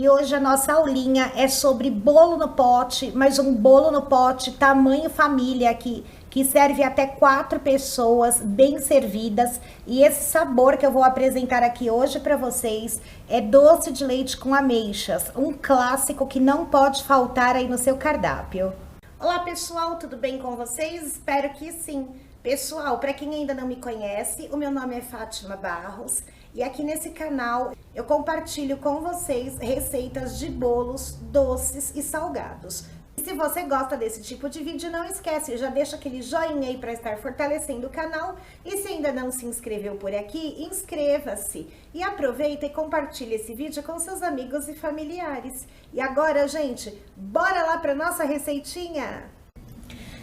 E hoje a nossa aulinha é sobre bolo no pote, mas um bolo no pote tamanho família aqui, que serve até 4 pessoas bem servidas. E esse sabor que eu vou apresentar aqui hoje para vocês é doce de leite com ameixas, um clássico que não pode faltar aí no seu cardápio. Olá pessoal, tudo bem com vocês? Espero que sim. Pessoal, para quem ainda não me conhece, o meu nome é Fátima Barros e aqui nesse canal eu compartilho com vocês receitas de bolos, doces e salgados. E se você gosta desse tipo de vídeo, não esquece, já deixa aquele joinha aí para estar fortalecendo o canal. E se ainda não se inscreveu por aqui, inscreva-se. E aproveita e compartilhe esse vídeo com seus amigos e familiares. E agora, gente, bora lá para nossa receitinha?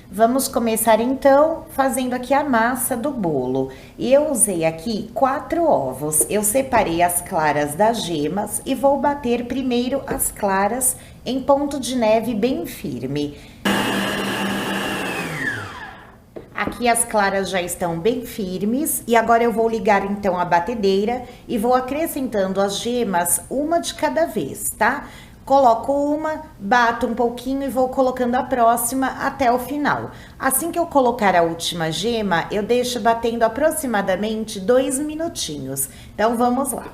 Vamos começar então fazendo aqui a massa do bolo. E eu usei aqui 4 ovos. Eu separei as claras das gemas e vou bater primeiro as claras em ponto de neve bem firme. Aqui as claras já estão bem firmes e agora eu vou ligar então a batedeira e vou acrescentando as gemas uma de cada vez, tá? Coloco uma, bato um pouquinho e vou colocando a próxima até o final. Assim que eu colocar a última gema, eu deixo batendo aproximadamente 2 minutinhos. Então vamos lá.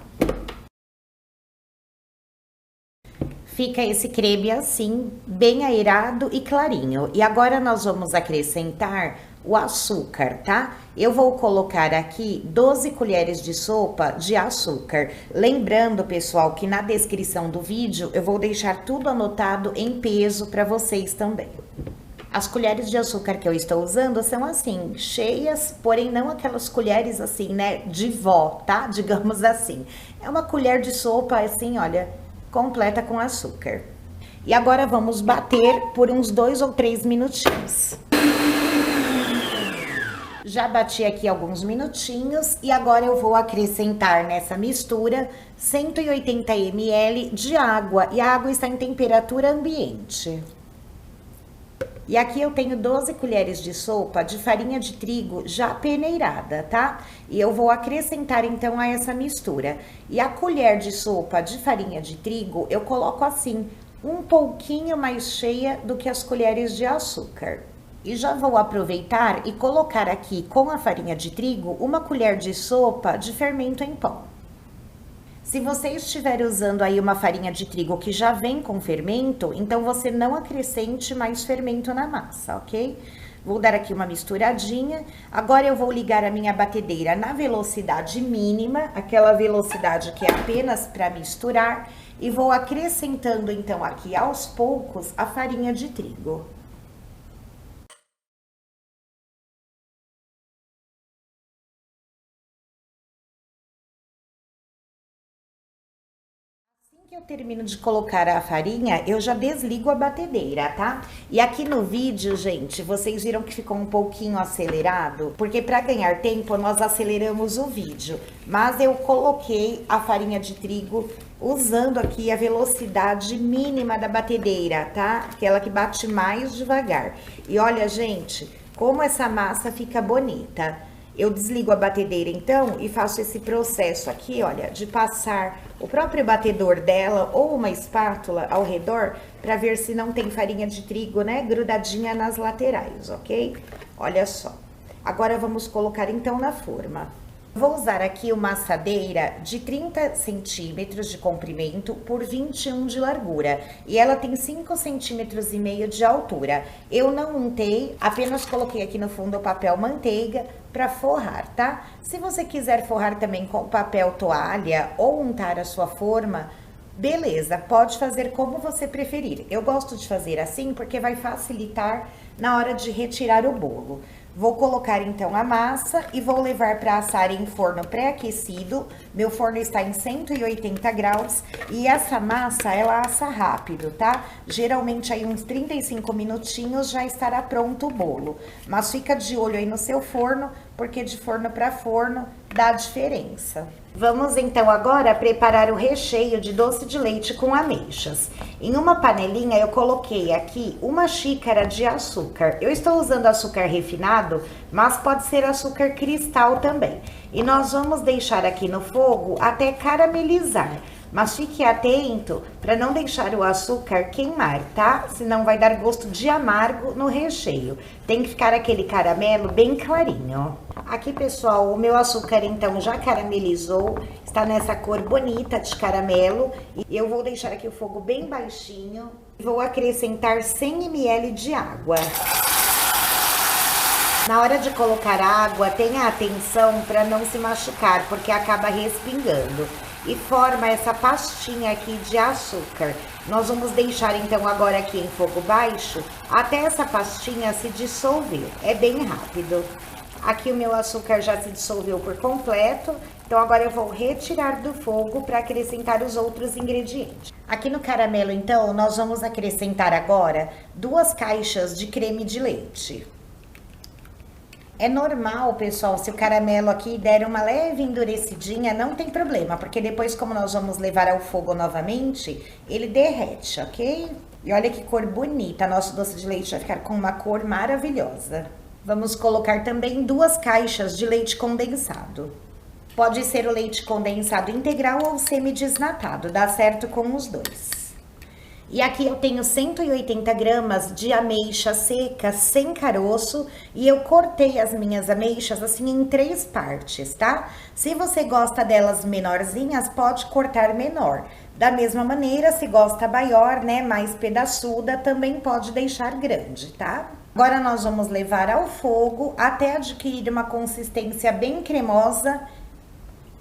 Fica esse creme assim, bem aerado e clarinho. E agora nós vamos acrescentar o açúcar, tá? Eu vou colocar aqui 12 colheres de sopa de açúcar. Lembrando, pessoal, que na descrição do vídeo eu vou deixar tudo anotado em peso para vocês também. As colheres de açúcar que eu estou usando são assim, cheias, porém não aquelas colheres assim, né, de vó, tá? Digamos assim. É uma colher de sopa assim, olha, completa com açúcar. E agora vamos bater por uns 2 ou 3 minutinhos. Já bati aqui alguns minutinhos e agora eu vou acrescentar nessa mistura 180 ml de água. E a água está em temperatura ambiente. E aqui eu tenho 12 colheres de sopa de farinha de trigo já peneirada, tá? E eu vou acrescentar então a essa mistura. E a colher de sopa de farinha de trigo eu coloco assim, um pouquinho mais cheia do que as colheres de açúcar. E já vou aproveitar e colocar aqui com a farinha de trigo uma colher de sopa de fermento em pó. Se você estiver usando aí uma farinha de trigo que já vem com fermento, então você não acrescente mais fermento na massa, ok? Vou dar aqui uma misturadinha. Agora eu vou ligar a minha batedeira na velocidade mínima, aquela velocidade que é apenas para misturar, e vou acrescentando então aqui aos poucos a farinha de trigo. Que eu termino de colocar a farinha, eu já desligo a batedeira, tá? E aqui no vídeo, gente, vocês viram que ficou um pouquinho acelerado, porque para ganhar tempo nós aceleramos o vídeo. Mas eu coloquei a farinha de trigo usando aqui a velocidade mínima da batedeira, tá? Aquela que bate mais devagar. E olha, gente, como essa massa fica bonita. Eu desligo a batedeira então e faço esse processo aqui, olha, de passar o próprio batedor dela ou uma espátula ao redor para ver se não tem farinha de trigo, né, grudadinha nas laterais, ok? Olha só. Agora vamos colocar então na forma. Vou usar aqui uma assadeira de 30 centímetros de comprimento por 21 de largura. E ela tem 5,5 centímetros de altura. Eu não untei, apenas coloquei aqui no fundo o papel manteiga para forrar, tá? Se você quiser forrar também com papel toalha ou untar a sua forma, beleza, pode fazer como você preferir. Eu gosto de fazer assim porque vai facilitar na hora de retirar o bolo. Vou colocar então a massa e vou levar para assar em forno pré-aquecido. Meu forno está em 180 graus e essa massa ela assa rápido, tá? Geralmente aí uns 35 minutinhos já estará pronto o bolo. Mas fica de olho aí no seu forno, porque de forno para forno dá diferença. Vamos então agora preparar o recheio de doce de leite com ameixas. Em uma panelinha eu coloquei aqui 1 xícara de açúcar. Eu estou usando açúcar refinado, mas pode ser açúcar cristal também. E nós vamos deixar aqui no fogo até caramelizar. Mas fique atento para não deixar o açúcar queimar, tá? Senão vai dar gosto de amargo no recheio. Tem que ficar aquele caramelo bem clarinho. Aqui, pessoal, o meu açúcar então já caramelizou. Está nessa cor bonita de caramelo. E eu vou deixar aqui o fogo bem baixinho. Vou acrescentar 100 ml de água. Na hora de colocar água, tenha atenção para não se machucar, porque acaba respingando. E forma essa pastinha aqui de açúcar. Nós vamos deixar então agora aqui em fogo baixo até essa pastinha se dissolver. É bem rápido. Aqui o meu açúcar já se dissolveu por completo. Então agora eu vou retirar do fogo para acrescentar os outros ingredientes. Aqui no caramelo então nós vamos acrescentar agora 2 caixas de creme de leite. É normal, pessoal, se o caramelo aqui der uma leve endurecidinha, não tem problema, porque depois, como nós vamos levar ao fogo novamente, ele derrete, ok? E olha que cor bonita, nosso doce de leite vai ficar com uma cor maravilhosa. Vamos colocar também 2 caixas de leite condensado. Pode ser o leite condensado integral ou semi-desnatado, dá certo com os dois. E aqui eu tenho 180 gramas de ameixa seca, sem caroço, e eu cortei as minhas ameixas assim em 3 partes, tá? Se você gosta delas menorzinhas, pode cortar menor. Da mesma maneira, se gosta maior, né, mais pedaçuda, também pode deixar grande, tá? Agora nós vamos levar ao fogo até adquirir uma consistência bem cremosa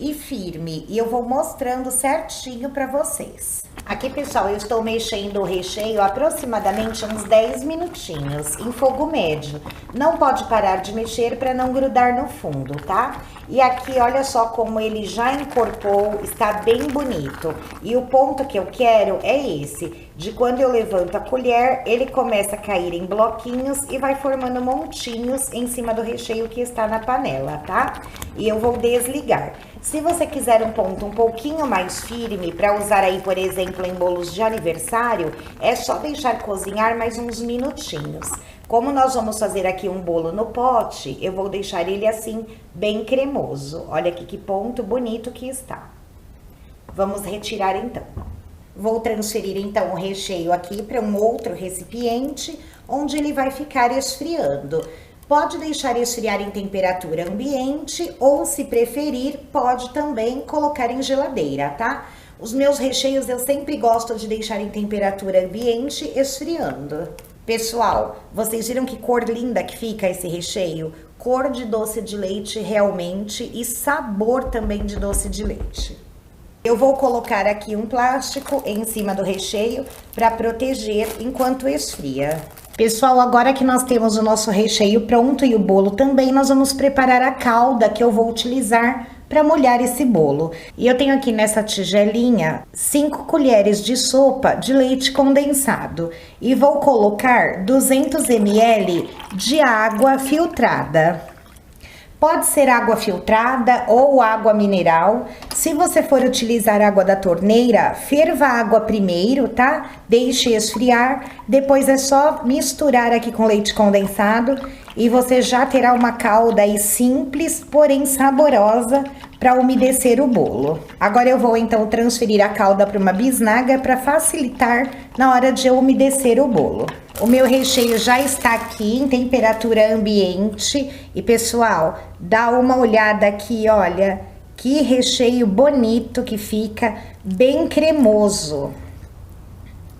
e firme. E eu vou mostrando certinho para vocês. Aqui, pessoal, eu estou mexendo o recheio aproximadamente uns 10 minutinhos, em fogo médio. Não pode parar de mexer para não grudar no fundo, tá? E aqui, olha só como ele já encorpou, está bem bonito. E o ponto que eu quero é esse, de quando eu levanto a colher, ele começa a cair em bloquinhos e vai formando montinhos em cima do recheio que está na panela, tá? E eu vou desligar. Se você quiser um ponto um pouquinho mais firme para usar aí, por exemplo, em bolos de aniversário, é só deixar cozinhar mais uns minutinhos. Como nós vamos fazer aqui um bolo no pote, eu vou deixar ele assim bem cremoso. Olha aqui que ponto bonito que está. Vamos retirar então. Vou transferir então o recheio aqui para um outro recipiente, onde ele vai ficar esfriando. Pode deixar esfriar em temperatura ambiente ou, se preferir, pode também colocar em geladeira, tá? Os meus recheios eu sempre gosto de deixar em temperatura ambiente esfriando. Pessoal, vocês viram que cor linda que fica esse recheio? Cor de doce de leite realmente e sabor também de doce de leite. Eu vou colocar aqui um plástico em cima do recheio para proteger enquanto esfria. Pessoal, agora que nós temos o nosso recheio pronto e o bolo também, nós vamos preparar a calda que eu vou utilizar para molhar esse bolo. E eu tenho aqui nessa tigelinha 5 colheres de sopa de leite condensado e vou colocar 200 ml de água filtrada. Pode ser água filtrada ou água mineral. Se você for utilizar água da torneira, ferva a água primeiro, tá? Deixe esfriar, depois é só misturar aqui com leite condensado e você já terá uma calda aí simples, porém saborosa, para umedecer o bolo. Agora eu vou então transferir a calda para uma bisnaga para facilitar na hora de eu umedecer o bolo. O meu recheio já está aqui em temperatura ambiente e, pessoal, dá uma olhada aqui, olha, que recheio bonito que fica, bem cremoso.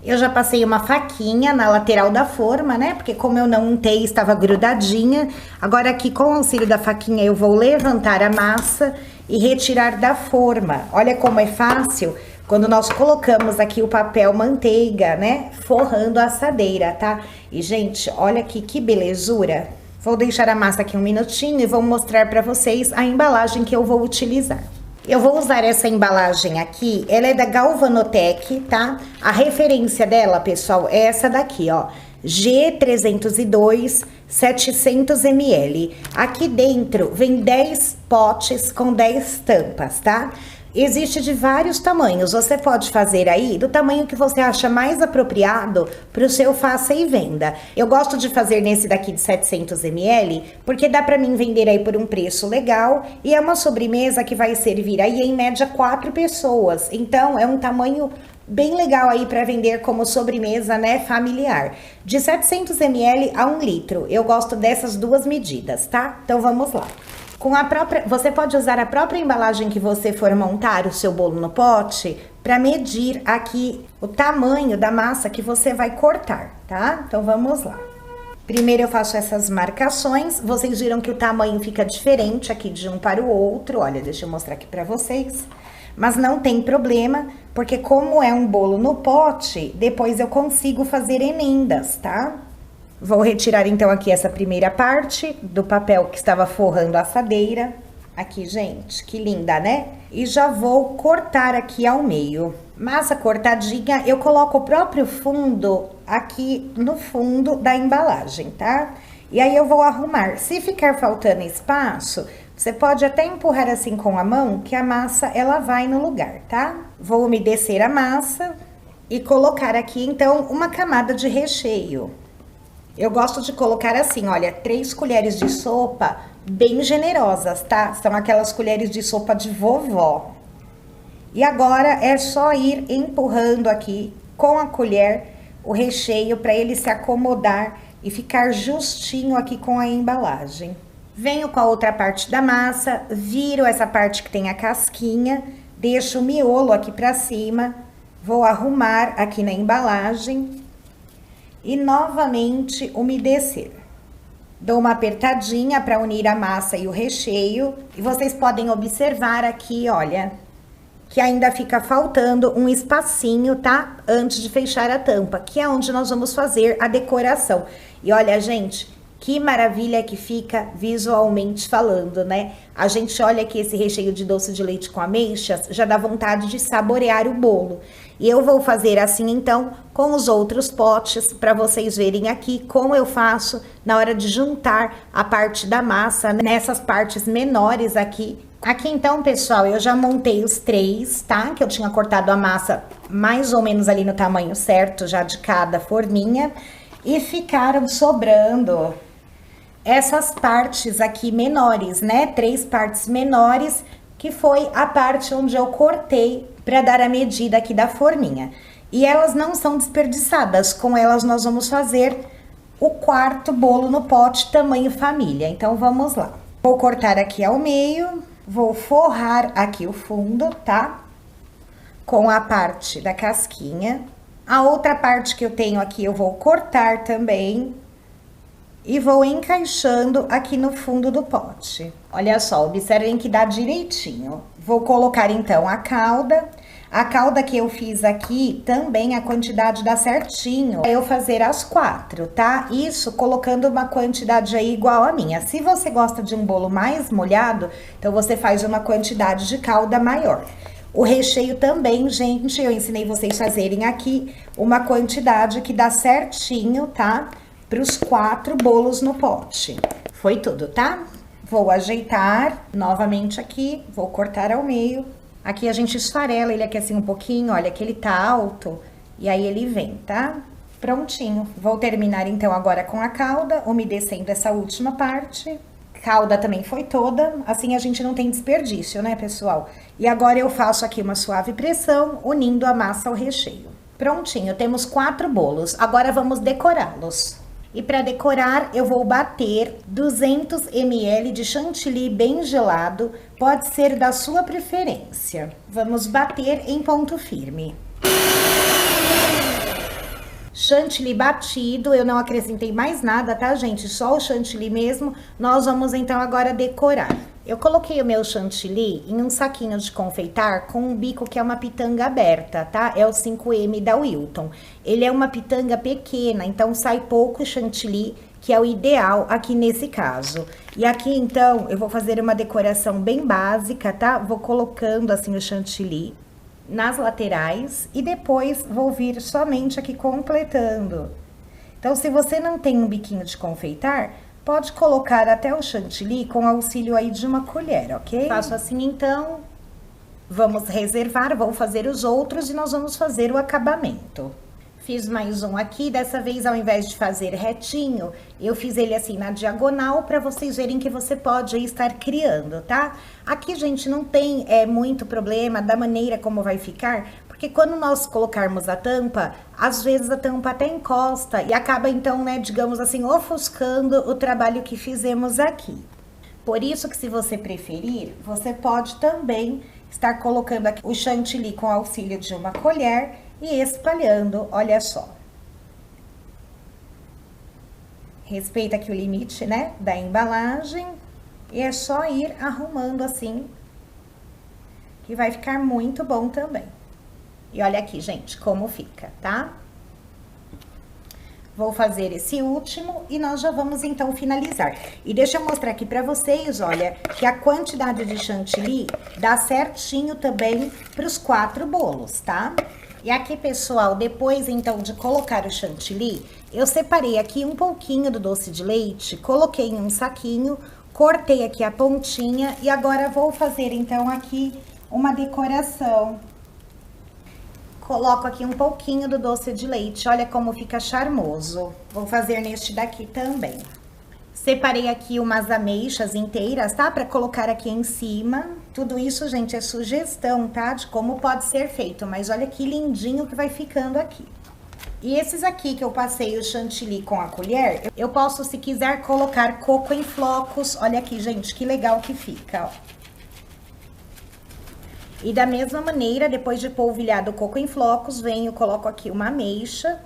Eu já passei uma faquinha na lateral da forma, né? Porque como eu não untei, estava grudadinha. Agora aqui, com o auxílio da faquinha, eu vou levantar a massa e retirar da forma. Olha como é fácil quando nós colocamos aqui o papel manteiga, né? Forrando a assadeira, tá? E, gente, olha aqui que belezura. Vou deixar a massa aqui um minutinho e vou mostrar para vocês a embalagem que eu vou utilizar. Eu vou usar essa embalagem aqui, ela é da Galvanotec, tá? A referência dela, pessoal, é essa daqui, ó. G302 700 ml. Aqui dentro vem 10 potes com 10 tampas, tá? Existe de vários tamanhos, você pode fazer aí do tamanho que você acha mais apropriado para o seu faça e venda. Eu gosto de fazer nesse daqui de 700 ml, porque dá para mim vender aí por um preço legal e é uma sobremesa que vai servir aí em média 4 pessoas. Então é um tamanho bem legal aí para vender como sobremesa, né, familiar. De 700 ml a 1 litro, eu gosto dessas duas medidas, tá? Então vamos lá. Você pode usar a própria embalagem que você for montar o seu bolo no pote para medir aqui o tamanho da massa que você vai cortar, tá? Então vamos lá. Primeiro eu faço essas marcações, vocês viram que o tamanho fica diferente aqui de um para o outro. Olha, deixa eu mostrar aqui para vocês. Mas não tem problema, porque como é um bolo no pote, depois eu consigo fazer emendas, tá? Vou retirar então aqui essa primeira parte do papel que estava forrando a assadeira. Aqui, gente, que linda, né? E já vou cortar aqui ao meio. Massa cortadinha, eu coloco o próprio fundo aqui no fundo da embalagem, tá? E aí eu vou arrumar. Se ficar faltando espaço, você pode até empurrar assim com a mão, que a massa ela vai no lugar, tá? Vou umedecer a massa e colocar aqui então uma camada de recheio. Eu gosto de colocar assim, olha, 3 colheres de sopa bem generosas, tá? São aquelas colheres de sopa de vovó. E agora é só ir empurrando aqui com a colher o recheio para ele se acomodar e ficar justinho aqui com a embalagem. Venho com a outra parte da massa, viro essa parte que tem a casquinha, deixo o miolo aqui para cima, vou arrumar aqui na embalagem e novamente umedecer. Dou uma apertadinha para unir a massa e o recheio. E vocês podem observar aqui, olha, que ainda fica faltando um espacinho, tá? Antes de fechar a tampa, que é onde nós vamos fazer a decoração. E olha, gente, que maravilha que fica visualmente falando, né? A gente olha aqui esse recheio de doce de leite com ameixas, já dá vontade de saborear o bolo. E eu vou fazer assim, então, com os outros potes, para vocês verem aqui como eu faço na hora de juntar a parte da massa nessas partes menores aqui. Aqui, então, pessoal, eu já montei os 3, tá? Que eu tinha cortado a massa mais ou menos ali no tamanho certo, já de cada forminha. E ficaram sobrando essas partes aqui menores, né? 3 partes menores, que foi a parte onde eu cortei para dar a medida aqui da forminha. E elas não são desperdiçadas, com elas nós vamos fazer o 4º bolo no pote tamanho família. Então vamos lá. Vou cortar aqui ao meio, vou forrar aqui o fundo, tá? Com a parte da casquinha. A outra parte que eu tenho aqui eu vou cortar também. E vou encaixando aqui no fundo do pote. Olha só, observem que dá direitinho. Vou colocar então a calda. A calda que eu fiz aqui também a quantidade dá certinho. Eu fazer as 4, tá? Isso colocando uma quantidade aí igual a minha. Se você gosta de um bolo mais molhado, então você faz uma quantidade de calda maior. O recheio também, gente, eu ensinei vocês fazerem aqui uma quantidade que dá certinho, tá? Para os 4 bolos no pote. Foi tudo, tá? Vou ajeitar novamente aqui, vou cortar ao meio. Aqui a gente esfarela ele aqui assim um pouquinho, olha que ele tá alto, e aí ele vem, tá? Prontinho. Vou terminar então agora com a calda, umedecendo essa última parte. Calda também foi toda, assim a gente não tem desperdício, né, pessoal? E agora eu faço aqui uma suave pressão, unindo a massa ao recheio. Prontinho, temos 4 bolos. Agora vamos decorá-los. E para decorar, eu vou bater 200 ml de chantilly bem gelado, pode ser da sua preferência. Vamos bater em ponto firme. Chantilly batido, eu não acrescentei mais nada, tá, gente? Só o chantilly mesmo. Nós vamos então agora decorar. Eu coloquei o meu chantilly em um saquinho de confeitar com um bico que é uma pitanga aberta, tá? É o 5M da Wilton. Ele é uma pitanga pequena, então sai pouco chantilly, que é o ideal aqui nesse caso. E aqui, então, eu vou fazer uma decoração bem básica, tá? Vou colocando assim o chantilly nas laterais e depois vou vir somente aqui completando. Então, se você não tem um biquinho de confeitar, pode colocar até o chantilly com auxílio aí de uma colher, ok? Faço assim, então, Vamos reservar, vou fazer os outros e nós vamos fazer o acabamento. Fiz mais um aqui, dessa vez ao invés de fazer retinho, eu fiz ele assim na diagonal para vocês verem que você pode estar criando, tá? Aqui, gente, não tem muito problema da maneira como vai ficar, porque quando nós colocarmos a tampa, às vezes a tampa até encosta e acaba então, né, digamos assim, ofuscando o trabalho que fizemos aqui. Por isso que se você preferir, você pode também estar colocando aqui o chantilly com auxílio de uma colher e espalhando, olha só. Respeita aqui o limite, né, da embalagem. E é só ir arrumando assim, que vai ficar muito bom também. E olha aqui, gente, como fica, tá? Vou fazer esse último e nós já vamos então finalizar. E deixa eu mostrar aqui pra vocês, olha, que a quantidade de chantilly dá certinho também pros 4 bolos, tá? E aqui, pessoal, depois então de colocar o chantilly, eu separei aqui um pouquinho do doce de leite, coloquei em um saquinho, cortei aqui a pontinha e agora vou fazer então aqui uma decoração. Coloco aqui um pouquinho do doce de leite, olha como fica charmoso. Vou fazer neste daqui também. Separei aqui umas ameixas inteiras, tá? Pra colocar aqui em cima. Tudo isso, gente, é sugestão, tá? De como pode ser feito, mas olha que lindinho que vai ficando aqui. E esses aqui que eu passei o chantilly com a colher, eu posso, se quiser, colocar coco em flocos. Olha aqui, gente, que legal que fica, ó. E da mesma maneira, depois de polvilhado o coco em flocos, venho, coloco aqui uma ameixa.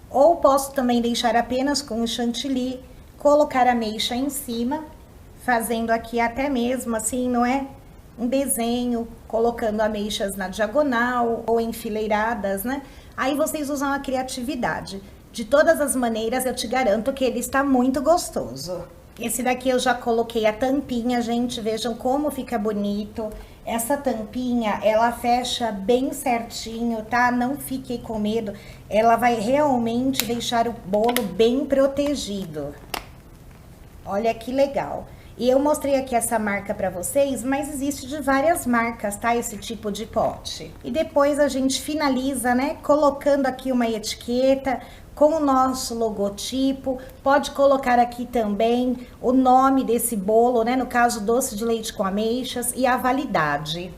Ou posso também deixar apenas com o chantilly, colocar a ameixa em cima, fazendo aqui até mesmo assim, não é? Um desenho, colocando ameixas na diagonal ou enfileiradas, né? Aí vocês usam a criatividade. De todas as maneiras, eu te garanto que ele está muito gostoso. Esse daqui eu já coloquei a tampinha, gente, vejam como fica bonito. Essa tampinha, ela fecha bem certinho, tá? Não fiquem com medo, ela vai realmente deixar o bolo bem protegido. Olha que legal. E eu mostrei aqui essa marca pra vocês, mas existe de várias marcas, tá? Esse tipo de pote. E depois a gente finaliza, né? Colocando aqui uma etiqueta com o nosso logotipo. Pode colocar aqui também o nome desse bolo, né? No caso, doce de leite com ameixas e a validade.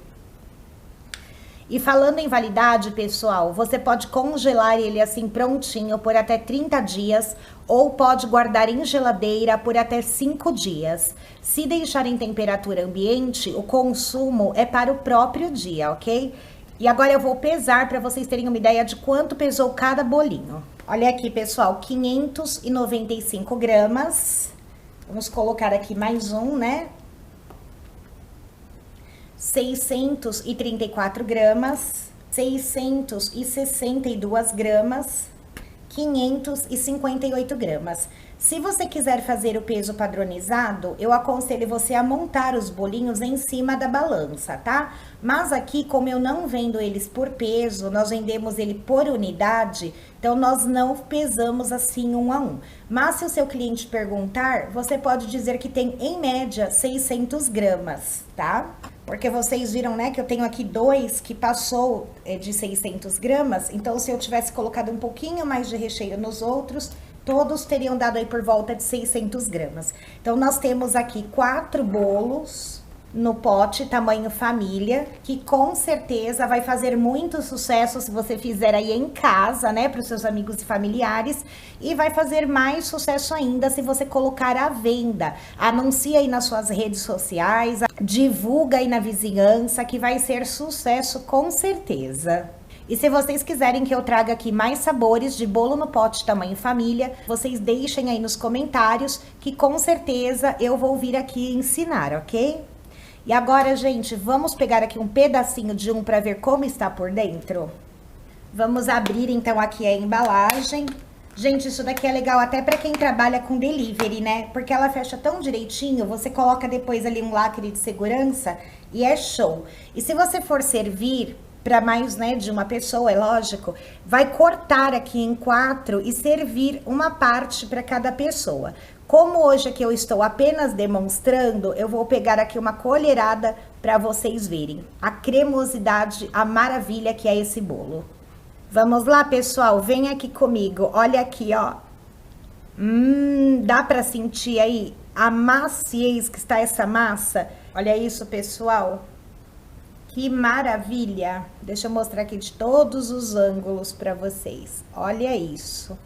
E falando em validade, pessoal, você pode congelar ele assim prontinho por até 30 dias ou pode guardar em geladeira por até 5 dias. Se deixar em temperatura ambiente, o consumo é para o próprio dia, ok? E agora eu vou pesar para vocês terem uma ideia de quanto pesou cada bolinho. Olha aqui, pessoal, 595 gramas. Vamos colocar aqui mais um, né? 634 gramas, 662 gramas, 558 gramas. Se você quiser fazer o peso padronizado, eu aconselho você a montar os bolinhos em cima da balança, tá? Mas aqui, como eu não vendo eles por peso, nós vendemos ele por unidade, então nós não pesamos assim um a um. Mas se o seu cliente perguntar, você pode dizer que tem, em média, 600 gramas, tá? Porque vocês viram, né, que eu tenho aqui 2 que passou de 600 gramas, então se eu tivesse colocado um pouquinho mais de recheio nos outros, todos teriam dado aí por volta de 600 gramas. Então, nós temos aqui 4 bolos no pote, tamanho família, que com certeza vai fazer muito sucesso se você fizer aí em casa, né, para os seus amigos e familiares, e vai fazer mais sucesso ainda se você colocar à venda. Anuncia aí nas suas redes sociais, divulga aí na vizinhança, que vai ser sucesso com certeza. E se vocês quiserem que eu traga aqui mais sabores de bolo no pote tamanho família, vocês deixem aí nos comentários, que com certeza eu vou vir aqui ensinar, ok? E agora, gente, vamos pegar aqui um pedacinho de um para ver como está por dentro? Vamos abrir, então, aqui a embalagem. Gente, isso daqui é legal até para quem trabalha com delivery, né? Porque ela fecha tão direitinho, você coloca depois ali um lacre de segurança e é show. E se você for servir para mais, né, de uma pessoa, é lógico, vai cortar aqui em 4 e servir uma parte para cada pessoa. Como hoje aqui eu estou apenas demonstrando, eu vou pegar aqui uma colherada para vocês verem a cremosidade, a maravilha que é esse bolo. Vamos lá, pessoal, vem aqui comigo, olha aqui, ó. Dá para sentir aí a maciez que está essa massa? Olha isso, pessoal. Que maravilha! Deixa eu mostrar aqui de todos os ângulos para vocês. Olha isso.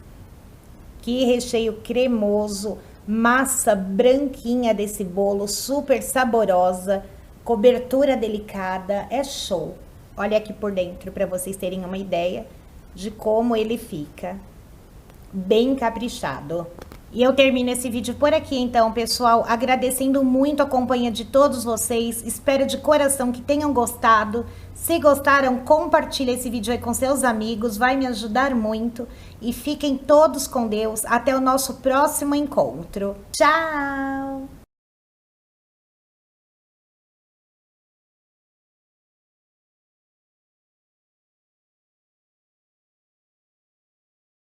Que recheio cremoso, massa branquinha desse bolo, super saborosa, cobertura delicada, é show. Olha aqui por dentro para vocês terem uma ideia de como ele fica. Bem caprichado. E eu termino esse vídeo por aqui, então, pessoal, agradecendo muito a companhia de todos vocês. Espero de coração que tenham gostado. Se gostaram, compartilhe esse vídeo aí com seus amigos, vai me ajudar muito. E fiquem todos com Deus. Até o nosso próximo encontro. Tchau!